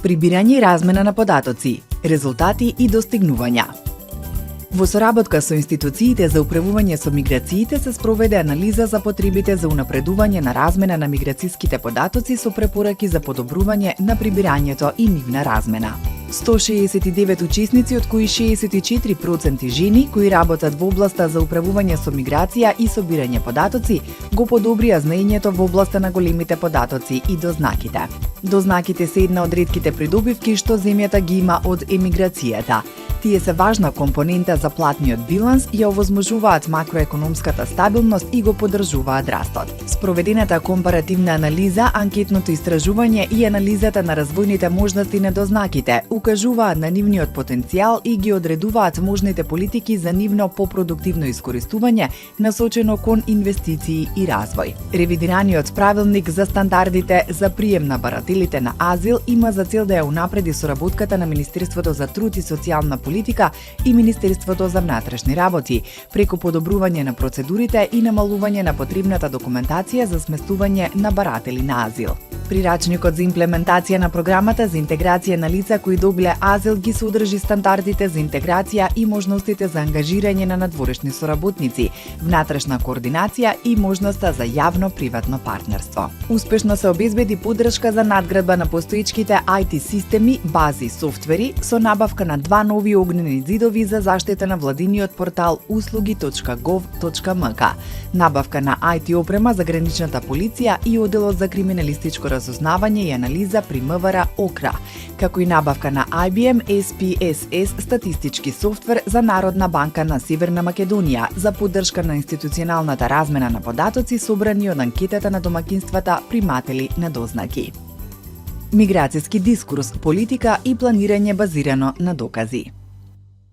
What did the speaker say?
Прибирање и размена на податоци, резултати и достигнувања. Во соработка со институциите за управување со миграциите се спроведе анализа за потребите за унапредување на размена на миграциските податоци со препораки за подобрување на прибирањето и нивна размена. 169 учесници, од кои 64% жени кои работат во областа за управување со миграција и собирање податоци, го подобрија знаењето во областа на големите податоци и дознаките. Дознаките се една од ретките придобивки што земјата ги има од емиграцијата. Тие се важна компонента за платниот биланс, ја овозможуваат макроекономската стабилност и го поддржуваат растот. Спроведената компаративна анализа, анкетното истражување и анализата на развојните можности на дознаките укажуваат на нивниот потенцијал и ги одредуваат можните политики за нивно попродуктивно искористување, насочено кон инвестиции и развој. Ревидираниот правилник за стандардите за прием на барателите на азил има за цел да ја унапреди соработката на Министерството за труд и социјална политика и Министерството за внатрешни работи, преку подобрување на процедурите и намалување на потребната документација за сместување на баратели на азил. Прирачникот за имплементација на програмата за интеграција на лица кои добиле азил ги содржи стандардите за интеграција и можностите за ангажирање на надворешни соработници, внатрешна координација и можноста за јавно-приватно партнерство. Успешно се обезбеди поддршка за надградба на постоечките IT системи, бази, софтвери со набавка на 2 нови огнени зидови за заштита на владиниот портал услуги.gov.mk, набавка на IT опрема за граничната полиција и одделот за криминалистичко разузнавање и анализа при МВР ОКРА, како и набавка на IBM SPSS статистички софтвер за Народна банка на Северна Македонија за поддршка на институционалната размена на податоци собрани од анкетата на домакинствата приматели на дознаки. Миграцијски дискурс, политика и планирање базирано на докази.